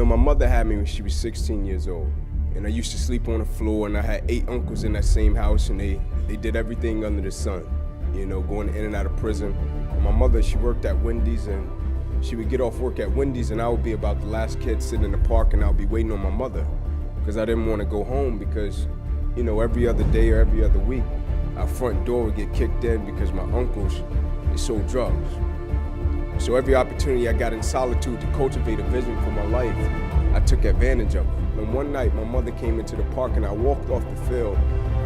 My mother had me when she was 16 years old, and I used to sleep on the floor, and I had 8 uncles in that same house, and they did everything under the sun, going in and out of prison. And my mother, she worked at Wendy's, and she would get off work at Wendy's, and I would be about the last kid sitting in the park, and I would be waiting on my mother, because I didn't want to go home, because, every other day or every other week, our front door would get kicked in because my uncles, they sold drugs. So every opportunity I got in solitude to cultivate a vision for my life, I took advantage of it. And one night, my mother came into the park, and I walked off the field,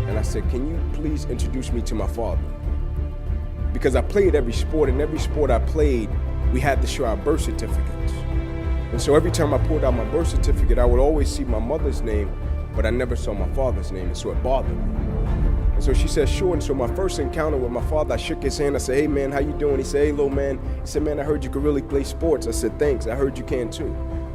and I said, "Can you please introduce me to my father?" Because I played every sport, and every sport I played, we had to show our birth certificates. And so every time I pulled out my birth certificate, I would always see my mother's name, but I never saw my father's name, and so it bothered me. And so she said, "Sure." And so my first encounter with my father, I shook his hand. I said, "Hey, man, how you doing?" He said, "Hey, little man." He said, "Man, I heard you could really play sports." I said, "Thanks. I heard you can too."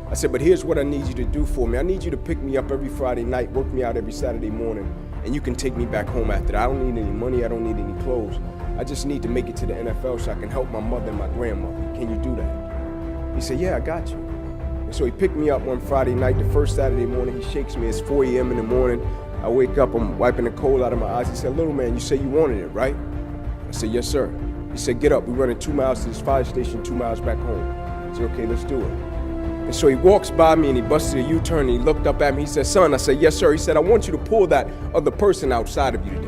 I said, "But here's what I need you to do for me. I need you to pick me up every Friday night, work me out every Saturday morning, and you can take me back home after that. I don't need any money. I don't need any clothes. I just need to make it to the NFL so I can help my mother and my grandmother. Can you do that?" He said, "Yeah, I got you." And so he picked me up one Friday night. The first Saturday morning, he shakes me. It's 4 a.m. in the morning. I wake up, I'm wiping the cold out of my eyes. He said, "Little man, you say you wanted it, right?" I said, "Yes, sir." He said, "Get up. We're running 2 miles to this fire station, 2 miles back home." I said, "Okay, let's do it." And so he walks by me and he busted a U-turn and he looked up at me. He said, "Son," I said, "Yes, sir." He said, "I want you to pull that other person outside of you today."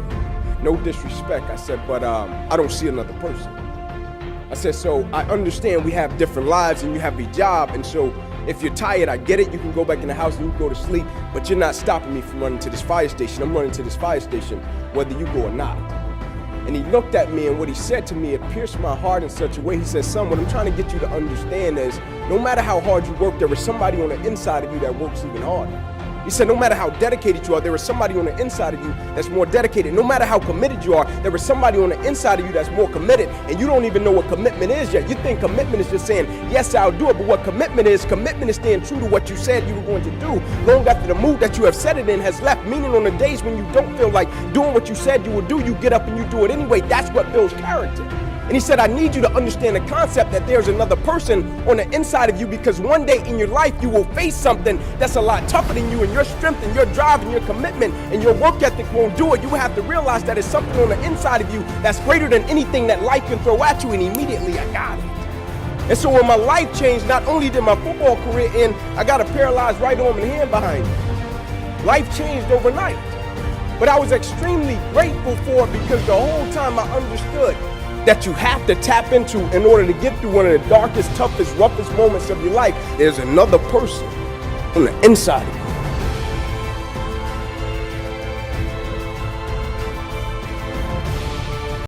No disrespect. I said, "But I don't see another person." I said, "So I understand we have different lives and you have a job, and so if you're tired, I get it. You can go back in the house and you can go to sleep, but you're not stopping me from running to this fire station. I'm running to this fire station whether you go or not." And he looked at me, and what he said to me, it pierced my heart in such a way. He said, "Son, what I'm trying to get you to understand is no matter how hard you work, there is somebody on the inside of you that works even harder." He said, "No matter how dedicated you are, there is somebody on the inside of you that's more dedicated. No matter how committed you are, there is somebody on the inside of you that's more committed. And you don't even know what commitment is yet. You think commitment is just saying, 'Yes, I'll do it.' But what commitment is staying true to what you said you were going to do long after the mood that you have set it in has left. Meaning on the days when you don't feel like doing what you said you will do, you get up and you do it anyway. That's what builds character." And he said, "I need you to understand the concept that there's another person on the inside of you, because one day in your life you will face something that's a lot tougher than you, and your strength and your drive and your commitment and your work ethic won't do it. You will have to realize that it's something on the inside of you that's greater than anything that life can throw at you." And immediately I got it. And so when my life changed, not only did my football career end, I got a paralyzed right arm and hand behind me. Life changed overnight. But I was extremely grateful for it, because the whole time I understood that you have to tap into in order to get through one of the darkest, toughest, roughest moments of your life. There's another person on the inside of you.